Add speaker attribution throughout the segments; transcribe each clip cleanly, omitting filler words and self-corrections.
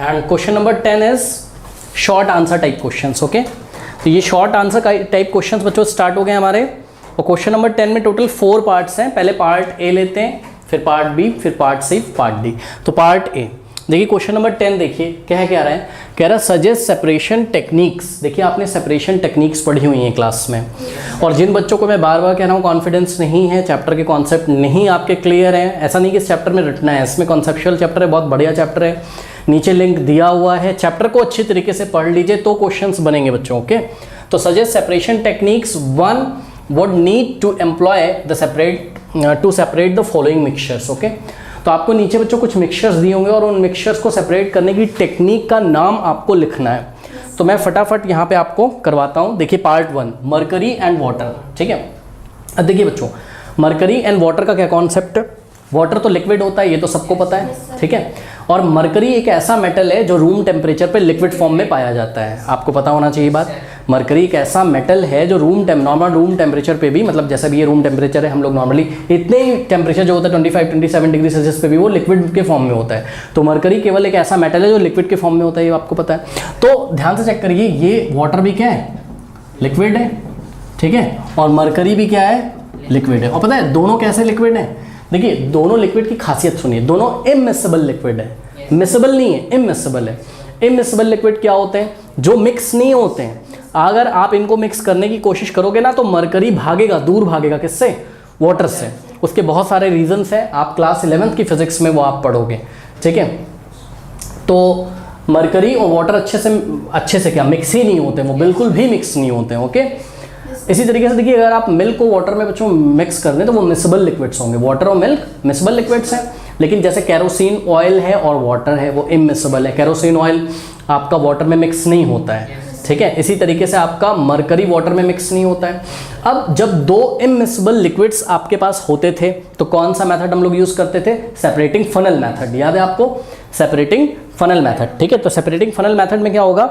Speaker 1: And question number 10 is short answer type questions. Okay, तो ये short answer type questions बच्चों start हो गए हमारे। और क्वेश्चन नंबर 10 में टोटल 4 पार्ट्स हैं। पहले पार्ट ए लेते हैं, फिर पार्ट बी, फिर पार्ट सी, पार्ट डी। तो पार्ट ए देखिए, क्वेश्चन नंबर 10 देखिए क्या है, कह रहा है, कह रहा सजेस्ट सेपरेशन टेक्निक्स। देखिए आपने सेपरेशन टेक्निक्स पढ़ी हुई हैं क्लास में, और जिन बच्चों को मैं बार बार कह रहा हूँ कॉन्फिडेंस नहीं है, चैप्टर के कॉन्सेप्ट नहीं आपके क्लियर हैं, ऐसा नहीं कि इस चैप्टर में रटना है, इसमें कॉन्सेप्चुअल चैप्टर है, बहुत बढ़िया चैप्टर है, नीचे लिंक दिया हुआ है, चैप्टर को अच्छी तरीके से पढ़ लीजिए तो क्वेश्चंस बनेंगे बच्चों। ओके, तो suggest separation techniques 1 would need to employ the separate the following mixtures। Okay, तो आपको नीचे बच्चों कुछ मिक्सचर्स दिए होंगे और उन मिक्सचर्स को सेपरेट करने की टेक्निक का नाम आपको लिखना है। तो मैं फटाफट यहाँ पे आपको करवाता हूँ। देखिए पार्ट 1 मरकरी एंड वाटर। ठीक है, अब देखिए बच्चों, मरकरी एंड वाटर का क्या कॉन्सेप्ट है। वाटर तो लिक्विड होता है, ये तो सबको पता है। ठीक है, और मरकरी एक ऐसा मेटल है जो रूम टेम्परेचर पे लिक्विड फॉर्म में पाया जाता है, आपको पता होना चाहिए बात। मरकरी एक ऐसा मेटल है जो नॉर्मल रूम टेम्परेचर पे भी, मतलब जैसा भी ये रूम टेम्परेचर है, हम लोग नॉर्मली इतने ही टेम्परेचर जो होता है 25-27 डिग्री सेल्सियस पे भी वो लिक्विड के फॉर्म में होता है। तो मरकरी केवल एक ऐसा मेटल है जो लिक्विड के फॉर्म में होता है, ये आपको पता है। तो ध्यान से चेक करिए, ये वाटर भी क्या है, लिक्विड है। ठीक है, और मरकरी भी क्या है, लिक्विड है। और पता है दोनों कैसे लिक्विड है, देखिए दोनों लिक्विड की खासियत सुनिए, दोनों इमिसिबल लिक्विड है, मिसिबल नहीं है, इमिसिबल है। इमिसिबल लिक्विड क्या होते हैं, जो मिक्स नहीं होते हैं। अगर आप इनको मिक्स करने की कोशिश करोगे ना तो मरकरी भागेगा, दूर भागेगा, किससे, वाटर से। उसके बहुत सारे रीजंस हैं, आप क्लास 11th की फिजिक्स में वो आप पढ़ोगे। ठीक है, तो मरकरी और वाटर अच्छे से क्या मिक्स ही नहीं होते, वो बिल्कुल भी मिक्स नहीं होते हैं। ओके, इसी तरीके से देखिए, अगर आप मिल्क को वाटर में बच्चों मिक्स कर दें तो वो मिसिबल लिक्विड्स होंगे। वाटर और मिल्क मिसिबल लिक्विड्स हैं, लेकिन जैसे कैरोसिन ऑयल है और वाटर है वो इमिसिबल है। कैरोसिन ऑयल आपका वाटर में मिक्स नहीं होता है। ठीक है, इसी तरीके से आपका मरकरी वाटर में मिक्स नहीं होता है। अब जब 2 इमिसिबल लिक्विड्स आपके पास होते थे तो कौन सा मेथड हम लोग यूज करते थे, सेपरेटिंग फनल मेथड। याद है आपको, सेपरेटिंग फनल मेथड। ठीक है, तो सेपरेटिंग फनल मेथड में क्या होगा,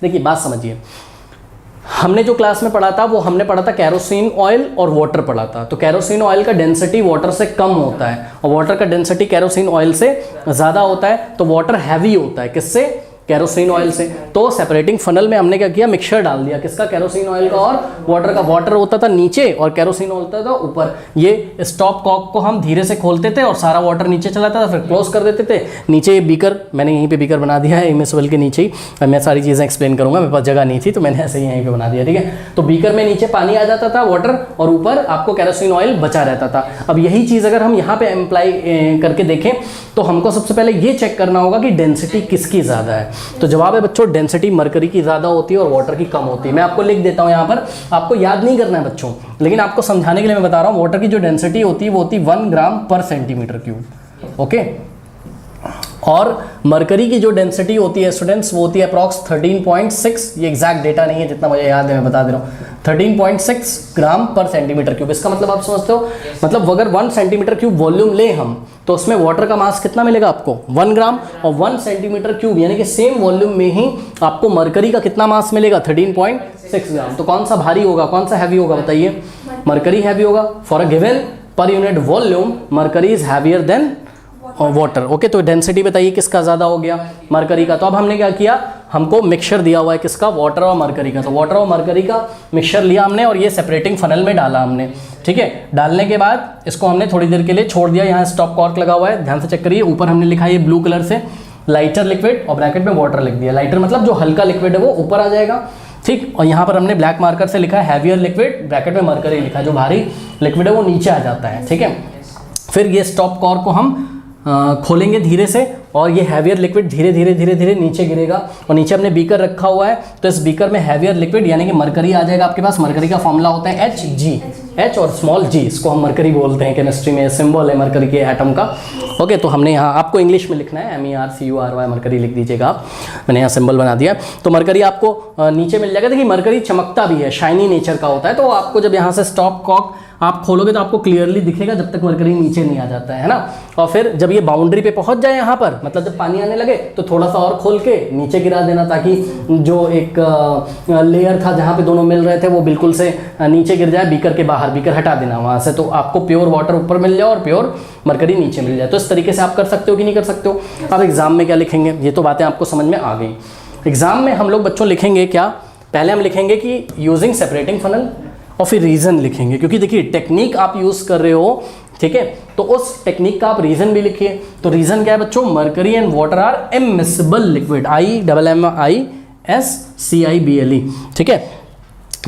Speaker 1: देखिए बात समझिए, हमने जो क्लास में पढ़ा था वो हमने पढ़ा था कैरोसिन ऑयल और वाटर पढ़ा था। तो कैरोसिन ऑयल का डेंसिटी वाटर से कम होता है और वाटर का डेंसिटी कैरोसिन ऑयल से ज़्यादा होता है। तो वाटर हैवी होता है, किससे, कैरोसिन ऑयल से। तो सेपरेटिंग फनल में हमने क्या किया, मिक्सचर डाल दिया, किसका, कैरोसिन ऑयल का और वाटर का। वाटर होता था नीचे और कैरोसिन होता था ऊपर। ये स्टॉप कॉक को हम धीरे से खोलते थे और सारा वाटर नीचे चला जाता था, फिर क्लोज कर देते थे। नीचे ये बीकर, मैंने यहीं पे बीकर बना दिया है इमिसिबल के नीचे ही, मैं सारी चीज़ें एक्सप्लेन करूंगा, मेरे पास जगह नहीं थी तो मैंने ऐसे ही यहीं पे बना दिया। ठीक है, तो बीकर में नीचे पानी आ जाता था वाटर, और ऊपर आपको कैरोसिन ऑयल बचा रहता था। अब यही चीज़ अगर हम यहाँ पे अप्लाई करके देखें तो हमको सबसे पहले ये चेक करना होगा कि डेंसिटी किसकी ज़्यादा है। तो जवाब है बच्चों, डेंसिटी मरकरी की ज़्यादा होती है और वाटर की कम होती है। मैं आपको लिख देता हूँ यहाँ पर, आपको याद नहीं करना है बच्चों, लेकिन आपको समझाने के लिए मैं बता रहा हूँ। वाटर की जो डेंसिटी होती है वो होती है 1 ग्राम पर सेंटीमीटर क्यूब। ओके, और मरकरी की जो डेंसिटी होती है स्टूडेंट्स वो होती है अप्रॉक्स 13.6, ये एग्जैक्ट डेटा नहीं है, जितना मुझे याद है मैं बता दे रहा हूँ, 13.6 ग्राम पर सेंटीमीटर क्यूब। इसका मतलब आप समझते हो, मतलब अगर 1 सेंटीमीटर क्यूब वॉल्यूम ले हम तो उसमें वाटर का मास कितना मिलेगा आपको, 1 ग्राम, और 1 सेंटीमीटर क्यूब यानी कि सेम वॉल्यूम में ही आपको मरकरी का कितना मास मिलेगा, 13.6 ग्राम। तो कौन सा भारी होगा, कौन सा हैवी होगा बताइए, मरकरी हैवी होगा। For a given per unit volume mercury is heavier than water. Okay, तो डेंसिटी बताइए किसका ज़्यादा हो गया, मरकरी का। तो अब हमने क्या किया, हमको मिक्सचर दिया हुआ है किसका, वाटर और मरकरी का। तो वाटर और मरकरी का मिक्सचर लिया हमने और ये सेपरेटिंग फनल में डाला हमने। ठीक है, डालने के बाद इसको हमने थोड़ी देर के लिए छोड़ दिया। यहाँ स्टॉप कॉर्क लगा हुआ है, ध्यान से चेक करिए। ऊपर हमने लिखा है ये ब्लू कलर से लाइटर लिक्विड और ब्रैकेट में वाटर लिख दिया। लाइटर मतलब जो हल्का लिक्विड है वो ऊपर आ जाएगा। ठीक, और यहाँ पर हमने ब्लैक मार्कर से लिखा है हैवियर लिक्विड, ब्रैकेट में मरकरी लिखा है, जो भारी लिक्विड है वो नीचे आ जाता है। ठीक है, फिर ये स्टॉप कॉर्क को हम खोलेंगे धीरे से और ये हैवियर लिक्विड धीरे धीरे धीरे धीरे नीचे गिरेगा। और नीचे हमने बीकर रखा हुआ है तो इस बीकर में हैवियर लिक्विड यानी कि मरकरी आ जाएगा आपके पास। मरकरी का फॉर्मूला होता है Hg, H और स्मॉल g, इसको हम मरकरी बोलते हैं केमिस्ट्री में, सिंबल है मरकरी के एटम का। ओके, तो हमने यहाँ आपको इंग्लिश में लिखना है MERCURY, मरकरी लिख दीजिएगा आप, मैंने यहाँ सिंबल बना दिया। तो मरकरी आपको नीचे मिल जाएगा। देखिए मरकरी चमकता भी है, शाइनी नेचर का होता है। तो आपको जब यहाँ से स्टॉप कॉक आप खोलोगे तो आपको क्लियरली दिखेगा जब तक मरकरी नीचे नहीं आ जाता है ना। और फिर जब ये बाउंड्री पे पहुंच जाए यहाँ पर, मतलब जब पानी आने लगे तो थोड़ा सा और खोल के नीचे गिरा देना, ताकि जो एक लेयर था जहाँ पे दोनों मिल रहे थे वो बिल्कुल से नीचे गिर जाए, बीकर के बाहर, बीकर हटा देना वहाँ से, तो आपको प्योर वाटर ऊपर मिल जाए और प्योर मरकरी नीचे मिल जाए। तो इस तरीके से आप कर सकते हो कि नहीं कर सकते हो। आप एग्जाम में क्या लिखेंगे, ये तो बातें आपको समझ में आ गई। एग्जाम में हम लोग बच्चों लिखेंगे क्या, पहले हम लिखेंगे कि यूजिंग सेपरेटिंग फनल, और फिर रीज़न लिखेंगे, क्योंकि देखिए टेक्निक आप यूज़ कर रहे हो, ठीक है, तो उस टेक्निक का आप रीज़न भी लिखिए। तो रीज़न क्या है बच्चों, mercury and water are immiscible liquid, IMMISCIBLE, ठीक है।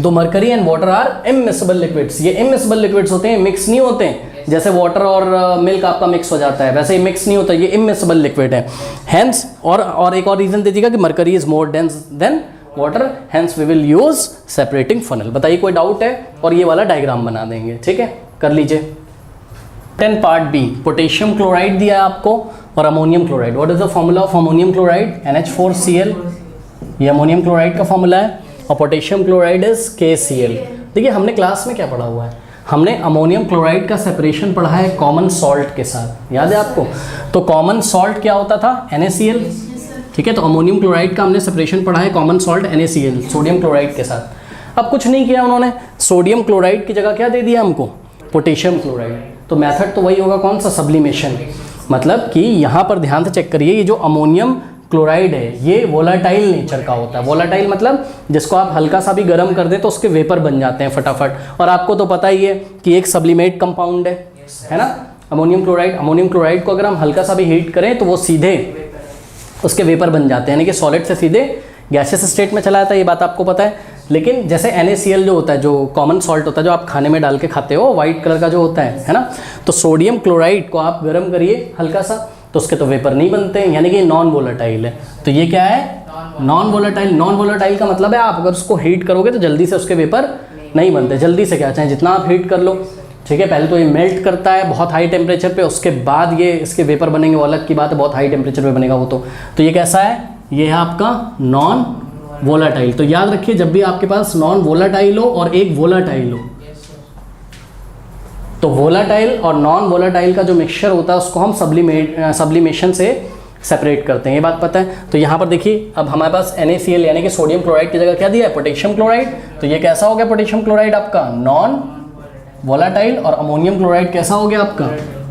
Speaker 1: तो mercury and water are immiscible liquids, ये इमिसिबल लिक्विड्स होते हैं, मिक्स नहीं होते हैं। जैसे वाटर और मिल्क आपका मिक्स हो जाता है, वैसे ही मिक्स नहीं होता, ये इमिसिबल लिक्विड है। हेंस और एक और रीज़न दे दीजिएगा कि mercury is more dense than water, hence we will use separating funnel. बताइए कोई डाउट है, और ये वाला डायग्राम बना देंगे, ठीक है, कर लीजिए। 10 पार्ट बी, पोटेशियम क्लोराइड दिया है आपको और ammonium chloride. What is the formula of ammonium chloride, NH4Cl, ये अमोनियम क्लोराइड का फॉर्मूला है, और पोटेशियम क्लोराइड इज KCl। देखिए हमने क्लास में क्या पढ़ा हुआ है, हमने अमोनियम क्लोराइड का सेपरेशन पढ़ा है कॉमन सॉल्ट के साथ, याद है आपको। तो कॉमन सॉल्ट क्या होता था, NaCl, ठीक है। तो अमोनियम क्लोराइड का हमने सेपरेशन पढ़ा है common salt NaCl, sodium chloride के साथ। अब कुछ नहीं किया उन्होंने, सोडियम क्लोराइड की जगह क्या दे दिया हमको, पोटेशियम क्लोराइड। तो मेथड तो वही होगा, कौन सा, सब्लिमेशन। मतलब कि यहाँ पर ध्यान से चेक करिए, ये जो अमोनियम क्लोराइड है ये वोलाटाइल नेचर का होता है। वोलाटाइल मतलब जिसको आप हल्का सा भी गर्म कर दें तो उसके वेपर बन जाते हैं फटाफट। और आपको तो पता ही है कि एक सब्लिमेट कंपाउंड है ना अमोनियम क्लोराइड। अमोनियम क्लोराइड को अगर हम हल्का सा भी हीट करें तो वो सीधे उसके वेपर बन जाते हैं, यानी कि सॉलिड से सीधे गैसियस स्टेट में चला जाता है, ये बात आपको पता है। लेकिन जैसे NaCl जो होता है, जो कॉमन सॉल्ट होता है, जो आप खाने में डाल के खाते हो, वाइट कलर का जो होता है ना, तो सोडियम क्लोराइड को आप गर्म करिए हल्का सा तो उसके तो वेपर नहीं बनते हैं, यानी कि नॉन वोलेटाइल है। तो ये क्या है, नॉन वोलेटाइल। नॉन वोलेटाइल का मतलब है आप अगर उसको हीट करोगे तो जल्दी से उसके वेपर नहीं बनते, जल्दी से क्या चाहे जितना आप हीट कर लो, ठीक है। पहले तो ये मेल्ट करता है बहुत हाई टेम्परेचर पे, उसके बाद ये इसके वेपर बनेंगे, वो अलग की बात है, बहुत हाई टेम्परेचर पे बनेगा वो तो ये कैसा है, ये है आपका नॉन वोलाटाइल। तो याद रखिए जब भी आपके पास नॉन वोलाटाइल हो और एक वोलाटाइल हो, तो वोलाटाइल और नॉन वोलाटाइल का जो मिक्सचर होता है उसको हम सब्लिमेशन से सेपरेट करते हैं, ये बात पता है। तो यहाँ पर देखिए अब हमारे पास NaCl यानी कि सोडियम क्लोराइड की जगह क्या दिया है, पोटेशियम क्लोराइड। तो ये कैसा हो गया पोटेशियम क्लोराइड आपका नॉन वोलाटाइल, और अमोनियम क्लोराइड कैसा हो गया आपका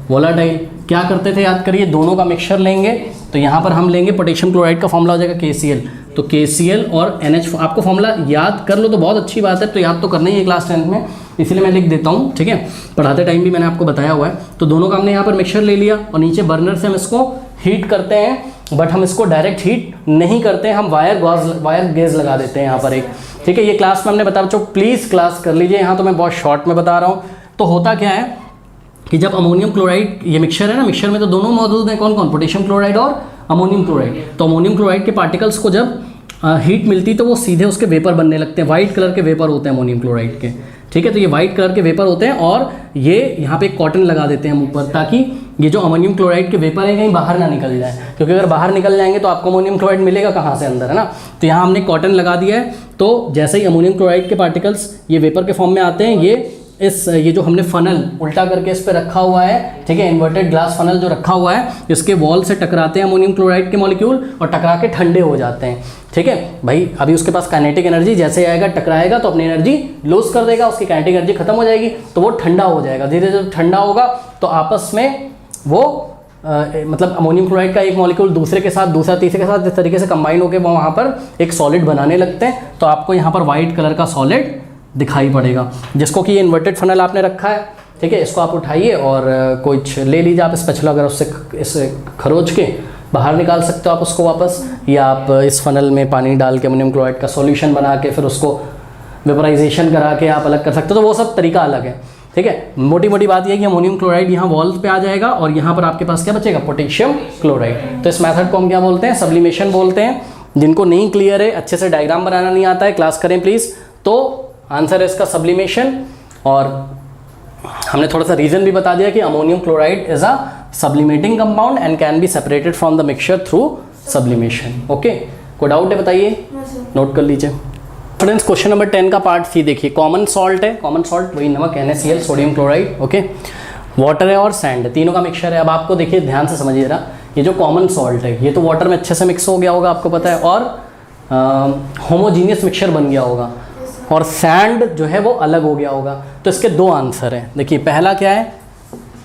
Speaker 1: वोलाटाइल। क्या करते थे याद करिए, दोनों का मिक्सचर लेंगे, तो यहाँ पर हम लेंगे पोटेशियम क्लोराइड का फॉर्मूला हो जाएगा KCl। तो KCl और NH, आपको फॉर्मूला याद कर लो तो बहुत अच्छी बात है, तो याद तो करना ही है क्लास 10th में, इसलिए मैं लिख देता हूँ, ठीक है। पढ़ाते टाइम भी मैंने आपको बताया हुआ है। तो दोनों का हमने यहाँ पर मिक्सचर ले लिया और नीचे बर्नर से हम इसको हीट करते हैं, बट हम इसको डायरेक्ट हीट नहीं करते, हम वायर गेज लगा देते हैं यहाँ पर एक, ठीक है। ये क्लास में हमने बताया बच्चों, प्लीज़ क्लास कर लीजिए, यहाँ तो मैं बहुत शॉर्ट में बता रहा हूँ। तो होता क्या है कि जब अमोनियम क्लोराइड, ये मिक्सचर है ना, मिक्सचर में तो दोनों मौजूद हैं, कौन कौन, पोटेशियम क्लोराइड और अमोनियम क्लोराइड। तो अमोनियम क्लोराइड के पार्टिकल्स को जब हीट मिलती तो वो सीधे उसके वेपर बनने लगते हैं, वाइट कलर के वेपर होते हैं अमोनियम क्लोराइड के, ठीक है। तो ये वाइट कलर के वेपर होते हैं और ये यहाँ पे कॉटन लगा देते हैं हम ऊपर, ताकि ये जो अमोनियम क्लोराइड के वेपर हैं कहीं बाहर ना निकल जाए, क्योंकि अगर बाहर निकल जाएंगे तो आपको अमोनियम क्लोराइड मिलेगा कहाँ से, अंदर, है ना। तो यहाँ हमने कॉटन लगा दिया है, तो जैसे ही अमोनियम क्लोराइड के पार्टिकल्स ये वेपर के फॉर्म में आते हैं, ये जो हमने फनल उल्टा करके इस पे रखा हुआ है, ठीक है, इन्वर्टेड ग्लास फनल जो रखा हुआ है, इसके वॉल से टकराते हैं अमोनियम क्लोराइड के मॉलिक्यूल और टकरा के ठंडे हो जाते हैं, ठीक है भाई। अभी उसके पास काइनेटिक एनर्जी, जैसे आएगा टकराएगा तो अपनी एनर्जी लूज कर देगा, उसकी काइनेटिक एनर्जी खत्म हो जाएगी, तो वो ठंडा हो जाएगा। धीरे धीरे ठंडा होगा तो आपस में वो मतलब अमोनियम क्लोराइड का एक मॉलिक्यूल दूसरे के साथ, दूसरा तीसरे के साथ इस तरीके से कंबाइन होकर वो वहाँ पर एक सॉलिड बनाने लगते हैं। तो आपको यहाँ पर वाइट कलर का सॉलिड दिखाई पड़ेगा, जिसको कि ये इन्वर्टेड फनल आपने रखा है, ठीक है। इसको आप उठाइए और कुछ ले लीजिए आप स्पैचुला, अगर उससे इसे खरोच के बाहर निकाल सकते हो आप उसको वापस, या आप इस फनल में पानी डाल के अमोनियम क्लोराइड का सॉल्यूशन बना के फिर उसको वेपराइजेशन करा के आप अलग कर सकते हो, तो वो सब तरीका अलग है, ठीक है। मोटी मोटी बात यह है कि अमोनियम क्लोराइड यहाँ वॉल्स पे आ जाएगा और यहाँ पर आपके पास क्या बचेगा, पोटेशियम क्लोराइड। तो इस मेथड को हम क्या बोलते हैं, सब्लिमेशन बोलते हैं। जिनको नहीं क्लियर है, अच्छे से डायग्राम बनाना नहीं आता है, क्लास करें प्लीज़। तो आंसर है इसका सब्लिमेशन, और हमने थोड़ा सा रीजन भी बता दिया कि ammonium chloride is a sublimating compound and can be separated from the mixture through sublimation. Okay, कोई डाउट है बताइए, नोट कर लीजिए। स्टूडेंट्स क्वेश्चन नंबर 10 का पार्ट सी देखिए। कॉमन सॉल्ट है, कॉमन सॉल्ट वही नमक NaCl sodium chloride, okay. Water है और सैंड, तीनों का मिक्सचर है। अब आपको देखिए ध्यान से समझिए जरा, ये जो कॉमन सॉल्ट है ये तो वाटर में अच्छे से मिक्स हो गया होगा, आपको पता है, और होमोजीनियस मिक्सचर बन गया होगा, और सैंड जो है वो अलग हो गया होगा। तो इसके दो आंसर हैं। देखिए पहला क्या है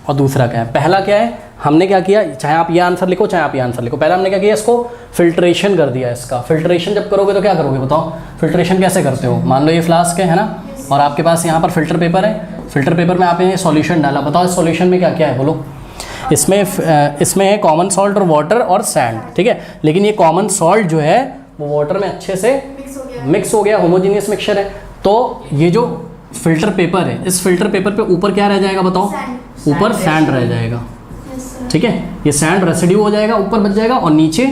Speaker 1: और दूसरा क्या है। पहला क्या है, हमने क्या किया, चाहे आप ये आंसर लिखो चाहे आप ये आंसर लिखो, पहला हमने क्या किया, इसको फिल्ट्रेशन कर दिया। इसका फिल्ट्रेशन जब करोगे तो क्या करोगे बताओ, फिल्ट्रेशन कैसे करते हो। मान लो ये फ्लास्क है ना, और आपके पास यहाँ पर फिल्टर पेपर है, फिल्टर पेपर में आपने सॉल्यूशन डाला, बताओ इस सॉल्यूशन में क्या क्या है बोलो। इसमें है कॉमन सॉल्ट और वाटर और सैंड, ठीक है। लेकिन ये कॉमन सॉल्ट जो है वो वाटर में अच्छे से मिक्स हो गया, होमोजीनियस मिक्सचर है। तो ये जो फिल्टर पेपर है, इस फिल्टर पेपर पे ऊपर क्या रह जाएगा बताओ, ऊपर सैंड रह जाएगा, ठीक है। ये सैंड रेसिड्यू हो जाएगा, ऊपर बच जाएगा, और नीचे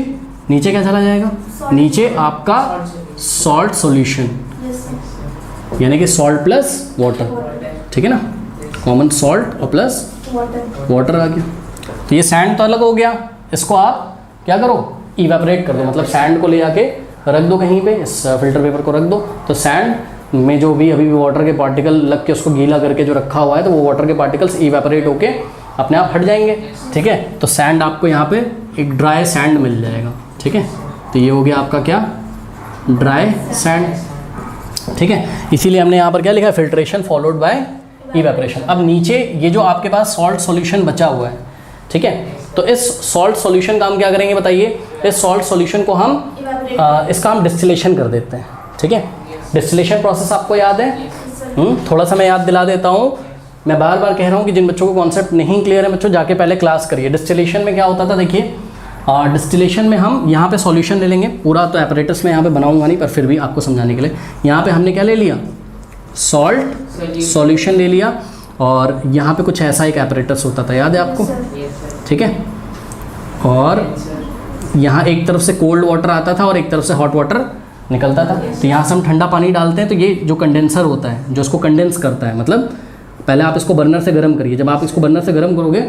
Speaker 1: क्या चला जाएगा, नीचे आपका सॉल्ट सॉल्यूशन, यानी कि सॉल्ट प्लस वाटर, ठीक है ना। कॉमन सॉल्ट और प्लस वाटर आ गया। तो ये सैंड तो अलग हो गया, इसको आप क्या करो, इवेपोरेट कर दो, मतलब सैंड को ले जाके रख दो कहीं पे, इस फिल्टर पेपर को रख दो। तो सैंड में जो भी अभी वाटर के पार्टिकल लग के उसको गीला करके जो रखा हुआ है, तो वो वाटर के पार्टिकल्स इवेपोरेट होके अपने आप हट जाएंगे, ठीक है। तो सैंड आपको यहाँ पे एक ड्राई सैंड मिल जाएगा, ठीक है। तो ये हो गया आपका क्या, ड्राई सैंड, ठीक है। इसीलिए हमने यहाँ पर क्या लिखा है, फिल्ट्रेशन फॉलोड बाय इवेपोरेशन। अब नीचे ये जो आपके पास सॉल्ट सॉल्यूशन बचा हुआ है, ठीक है, तो इस सॉल्ट सॉल्यूशन का हम क्या करेंगे बताइए। इस सॉल्ट सॉल्यूशन को हम इसका हम डिस्टिलेशन कर देते हैं, ठीक है। डिस्टिलेशन प्रोसेस आपको याद है, थोड़ा सा मैं याद दिला देता हूँ। मैं बार बार कह रहा हूँ कि जिन बच्चों को कॉन्सेप्ट नहीं क्लियर है बच्चों, जाके पहले क्लास करिए। डिस्टिलेशन में क्या होता था देखिए, डिस्टिलेशन में हम यहाँ पे सॉल्यूशन ले लेंगे, पूरा तो एपरेटस में यहाँ पे बनाऊंगा नहीं, पर फिर भी आपको समझाने के लिए यहाँ पे हमने क्या ले लिया, सॉल्ट सॉल्यूशन ले लिया, और यहाँ पे कुछ ऐसा एक एपरेटस होता था, याद है आपको, ठीक है। और यहाँ एक तरफ से कोल्ड वाटर आता था और एक तरफ से हॉट वाटर निकलता था। तो यहाँ से हम ठंडा पानी डालते हैं, तो ये जो कंडेंसर होता है जो इसको कंडेंस करता है, मतलब पहले आप इसको बर्नर से गर्म करिए। जब आप इसको बर्नर से गर्म करोगे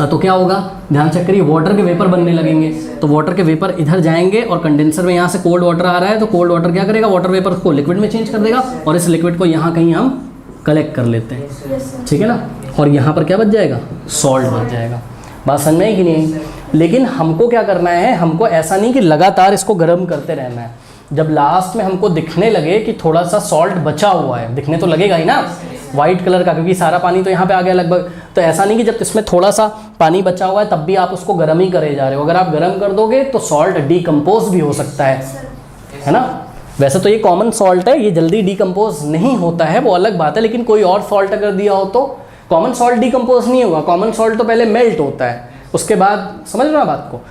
Speaker 1: तो क्या होगा, ध्यान चेक करिए, वाटर के वेपर बनने लगेंगे। तो वाटर के वेपर इधर जाएंगे और कंडेंसर में यहाँ से कोल्ड वाटर आ रहा है, तो कोल्ड वाटर क्या करेगा, वाटर वेपर को लिक्विड में चेंज कर देगा, और इस लिक्विड को यहाँ कहीं हम कलेक्ट कर लेते हैं, ठीक है ना। और यहाँ पर क्या बच जाएगा, सॉल्ट बच जाएगा। बात समझ में आई कि नहीं। लेकिन हमको क्या करना है, हमको ऐसा नहीं कि लगातार इसको गर्म करते रहना है। जब लास्ट में हमको दिखने लगे कि थोड़ा सा सॉल्ट बचा हुआ है, दिखने तो लगेगा ही ना वाइट कलर का, क्योंकि सारा पानी तो यहाँ पे आ गया लगभग। तो ऐसा नहीं कि जब इसमें थोड़ा सा पानी बचा हुआ है तब भी आप उसको गर्म ही करे जा रहे हो। अगर आप गर्म कर दोगे तो सॉल्ट डिकम्पोज भी हो सकता है ना। वैसे तो ये कॉमन सॉल्ट है, ये जल्दी डिकम्पोज नहीं होता है, वो अलग बात है। लेकिन कोई और सॉल्ट अगर दिया हो तो कॉमन सॉल्ट डिकम्पोज नहीं होगा। कॉमन सॉल्ट तो पहले मेल्ट होता है, उसके बाद, समझ रहे हो बात को।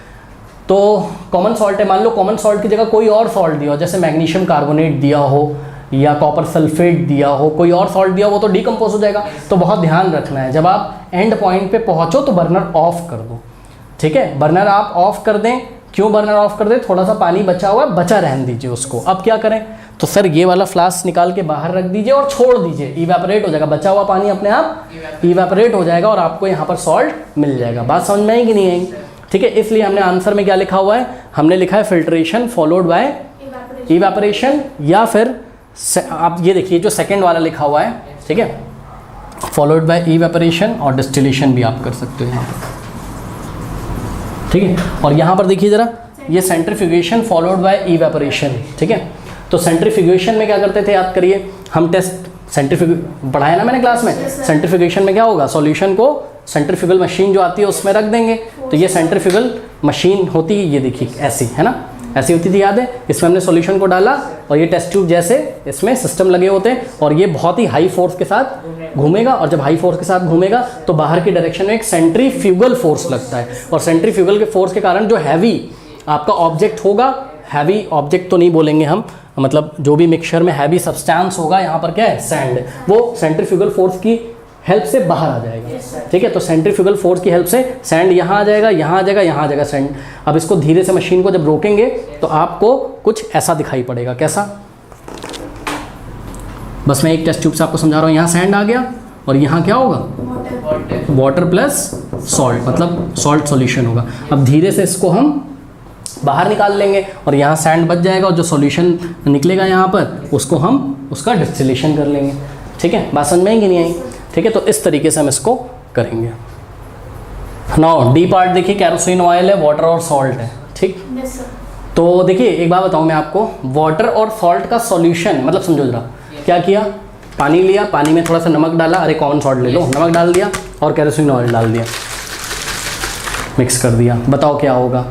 Speaker 1: तो कॉमन सॉल्ट है, मान लो कॉमन सॉल्ट की जगह कोई और सॉल्ट दिया हो, जैसे मैग्नीशियम कार्बोनेट दिया हो या कॉपर सल्फेट दिया हो, कोई और सॉल्ट दिया हो, वो तो डिकम्पोज हो जाएगा। तो बहुत ध्यान रखना है, जब आप एंड पॉइंट पे पहुंचो तो बर्नर ऑफ कर दो, ठीक है। बर्नर आप ऑफ कर दें, क्यों बर्नर ऑफ कर दें, थोड़ा सा पानी बचा हुआ है, बचा रहने दीजिए उसको। अब क्या करें, तो सर ये वाला फ्लास्क निकाल के बाहर रख दीजिए और छोड़ दीजिए, इवेपोरेट हो जाएगा, बचा हुआ पानी अपने आप इवेपोरेट हो जाएगा और आपको यहाँ पर सॉल्ट मिल जाएगा। बात समझ में आई कि नहीं आई, ठीक है। इसलिए हमने आंसर में क्या लिखा हुआ है, हमने लिखा है फिल्ट्रेशन फॉलोड बाय इवेपोरेशन, या फिर आप ये देखिए जो सेकंड वाला लिखा हुआ है, ठीक है, फॉलोड बाय इवेपोरेशन, और डिस्टिलेशन भी आप कर सकते हो यहाँ पर, ठीक है। और यहाँ पर देखिए जरा, ये सेंट्रीफ्यूगेशन फॉलोड बाय इवेपोरेशन, ठीक है। तो सेंट्रीफ्यूगेशन में क्या करते थे, याद करिए, हम टेस्ट सेंट्रीफ्यूग पढ़ाया ना मैंने क्लास में। सेंट्रीफ्यूगेशन में क्या होगा, सॉल्यूशन को सेंट्रीफ्यूगल मशीन जो आती है उसमें रख देंगे। तो ये सेंट्रीफ्यूगल मशीन होती है, ये देखिए ऐसी है ना, ऐसी होती थी, याद है। इसमें हमने सॉल्यूशन को डाला और ये टेस्ट ट्यूब जैसे इसमें सिस्टम लगे होते हैं, और ये बहुत ही हाई फोर्स के साथ घूमेगा, और जब हाई फोर्स के साथ घूमेगा तो बाहर की डायरेक्शन में एक सेंट्रीफ्यूगल फोर्स लगता है, और सेंट्रीफ्यूगल के फोर्स के कारण जो हैवी आपका ऑब्जेक्ट होगा, हैवी ऑब्जेक्ट तो नहीं बोलेंगे हम, मतलब जो भी मिक्सचर में हैवी सब्सटेंस होगा, यहाँ पर क्या है, सैंड, वो सेंट्रीफ्यूगल फोर्स की हेल्प से बाहर आ जाएगा, ठीक है। तो सेंट्रीफ्यूगल फोर्स की हेल्प से सैंड यहाँ आ जाएगा, यहाँ आ जाएगा, यहाँ आ जाएगा सैंड। अब इसको धीरे से मशीन को जब रोकेंगे तो आपको कुछ ऐसा दिखाई पड़ेगा, कैसा, बस मैं एक टेस्ट ट्यूब से आपको समझा रहा हूँ। यहाँ सैंड आ गया और यहाँ क्या होगा, वाटर प्लस सॉल्ट, मतलब सॉल्ट सॉल्यूशन होगा। अब धीरे से इसको हम बाहर निकाल लेंगे और यहाँ सैंड बच जाएगा और जो सॉल्यूशन निकलेगा यहाँ पर उसको हम उसका डिस्टिलेशन कर लेंगे। ठीक है, बात समझ में आई कि नहीं आई? ठीक है, तो इस तरीके से हम इसको करेंगे। नाउ डी पार्ट देखिए, कैरोसिन ऑयल है, वाटर और सॉल्ट है। ठीक, तो देखिए एक बात बताऊँ मैं आपको, वाटर और सॉल्ट का सॉल्यूशन मतलब समझो जरा, क्या किया, पानी लिया, पानी में थोड़ा सा नमक डाला, अरे कॉमन सॉल्ट ले लो, नमक डाल दिया और कैरोसिन ऑयल डाल दिया, मिक्स कर दिया, बताओ क्या होगा?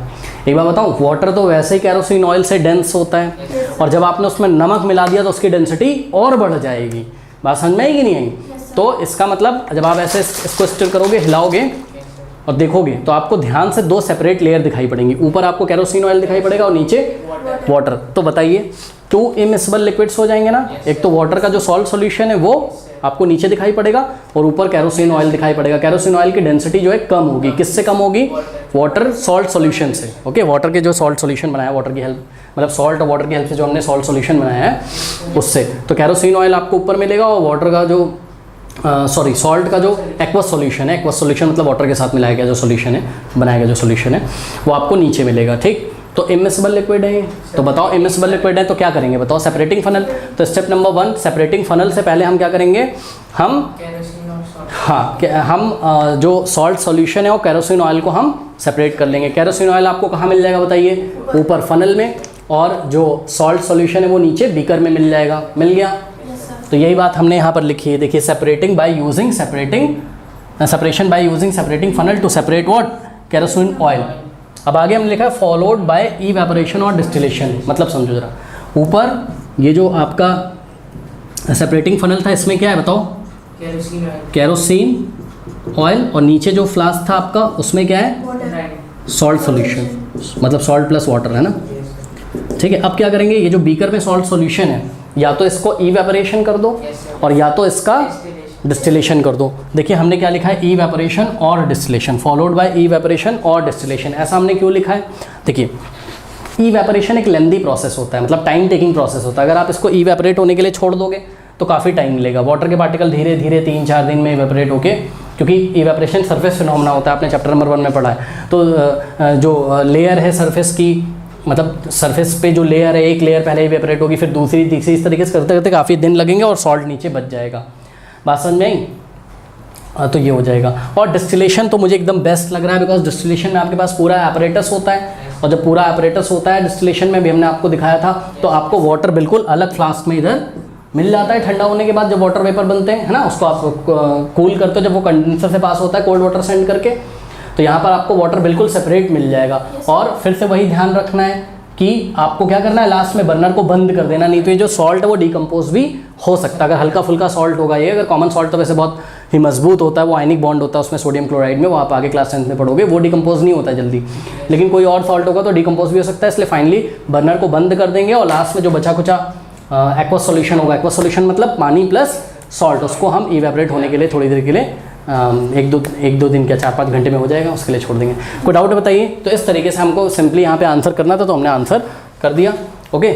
Speaker 1: एक बार बताऊँ, वाटर तो वैसे ही कैरोसिन ऑयल से डेंस होता है और जब आपने उसमें नमक मिला दिया तो उसकी डेंसिटी और बढ़ जाएगी। बात समझ में आई कि नहीं आई? तो इसका मतलब जब आप ऐसे इसको स्टिर करोगे, हिलाओगे और देखोगे तो आपको ध्यान से दो सेपरेट लेयर दिखाई पड़ेंगी, ऊपर आपको कैरोसिन ऑयल दिखाई पड़ेगा और नीचे वाटर। तो बताइए 2 इमिसिबल लिक्विड्स हो जाएंगे ना, एक तो वाटर का जो सॉल्ट सॉल्यूशन है वो आपको नीचे दिखाई पड़ेगा और ऊपर कैरोसिन ऑयल दिखाई पड़ेगा। कैरोसिन ऑयल की डेंसिटी जो है कम होगी, किससे कम होगी? वाटर सॉल्ट सॉल्यूशन से। ओके, वाटर के जो सॉल्ट सॉल्यूशन बनाया, वाटर की हेल्प मतलब सॉल्ट और वाटर की हेल्प से जो हमने सॉल्ट सॉल्यूशन बनाया है उससे, तो कैरोसिन ऑयल आपको ऊपर मिलेगा और वाटर का जो सॉल्ट का जो एक्वस सॉल्यूशन है, एक्वस सॉल्यूशन मतलब वाटर के साथ मिलाया गया जो सॉल्यूशन है, बनाया गया जो सॉल्यूशन है वो आपको नीचे मिलेगा। ठीक, तो इमिसिबल लिक्विड है, तो बताओ इमिसिबल लिक्विड है तो क्या करेंगे बताओ? Separating funnel. तो स्टेप नंबर 1, सेपरेटिंग फनल से पहले हम क्या करेंगे? हम जो सॉल्ट सॉल्यूशन है वो कैरोसिन ऑयल को हम सेपरेट कर लेंगे। कैरोसिन ऑयल आपको कहाँ मिल जाएगा बताइए? ऊपर फनल में, और जो सॉल्ट सॉल्यूशन है वो नीचे बीकर में मिल जाएगा। मिल गया? तो यही बात हमने यहाँ पर लिखी है, देखिए, separation by using separating funnel to separate what? Kerosene oil. अब आगे हमने लिखा है फॉलोड बाय इवेपोरेशन और डिस्टिलेशन। मतलब समझो जरा, ऊपर ये जो आपका सेपरेटिंग फनल था इसमें क्या है बताओ? कैरोसिन ऑयल, और नीचे जो फ्लास्क था आपका उसमें क्या है? सॉल्ट सॉल्यूशन, मतलब सॉल्ट प्लस वाटर है ना। ठीक है, अब क्या करेंगे? ये जो बीकर में सॉल्ट सॉल्यूशन है, या तो इसको इवेपोरेशन कर दो और या तो इसका डिस्टिलेशन कर दो। देखिए हमने क्या लिखा है? इवेपोरेशन और डिस्टिलेशन, फॉलोड बाय इवेपोरेशन और डिस्टिलेशन। ऐसा हमने क्यों लिखा है? देखिए, इवेपोरेशन एक लेंदी प्रोसेस होता है, मतलब टाइम टेकिंग प्रोसेस होता है। अगर आप इसको इवेपोरेट होने के लिए छोड़ दोगे तो काफ़ी टाइम मिलेगा। वाटर के पार्टिकल धीरे धीरे 3-4 दिन में इवेपोरेट होके, क्योंकि इवेपोरेशन सरफेस फिनोमेना होता है, आपने चैप्टर नंबर 1 में पढ़ा है। तो जो लेयर है सरफेस की, मतलब सरफेस पे जो लेयर है, एक लेयर पहले इवेपोरेट होगी, फिर दूसरी, तीसरी, इस तरीके से करते करते काफ़ी दिन लगेंगे और सॉल्ट नीचे बच जाएगा। बात समझ में आई? तो ये हो जाएगा। और डिस्टिलेशन तो मुझे एकदम बेस्ट लग रहा है, बिकॉज डिस्टिलेशन में आपके पास पूरा एपरेटस होता है, और जब पूरा एपरेटस होता है डिस्टिलेशन में भी हमने आपको दिखाया था, तो आपको वाटर बिल्कुल अलग फ्लास्क में इधर मिल जाता है। ठंडा होने के बाद जब वाटर वेपर बनते हैं, है ना, उसको आप कूल करते हो, जब वो कंडेंसर से पास होता है कोल्ड वाटर सेंड करके, तो यहाँ पर आपको वाटर बिल्कुल सेपरेट मिल जाएगा। और फिर से वही ध्यान रखना है कि आपको क्या करना है? लास्ट में बर्नर को बंद कर देना, नहीं तो ये जो सॉल्ट है वो डिकम्पोज भी हो सकता है। अगर हल्का फुल्का सॉल्ट होगा ये, अगर कॉमन सॉल्ट तो वैसे बहुत ही मजबूत होता है, वो आयनिक बॉन्ड होता है उसमें सोडियम क्लोराइड में, वो आप आगे क्लास 10 में पढ़ोगे, वो डिकम्पोज नहीं होता जल्दी। लेकिन कोई और सॉल्ट होगा तो डिकम्पोज भी हो सकता है, इसलिए फाइनली बर्नर को बंद कर देंगे और लास्ट में जो बचा कुचा एक्वस सॉल्यूशन होगा, एक्वस सॉल्यूशन मतलब पानी प्लस सॉल्ट, उसको हम इवेपोरेट होने के लिए थोड़ी देर के लिए एक दो दिन क्या 4-5 घंटे में हो जाएगा, उसके लिए छोड़ देंगे। कोई डाउट बताइए? तो इस तरीके से हमको सिंपली यहाँ पे आंसर करना था, तो हमने आंसर कर दिया। ओके।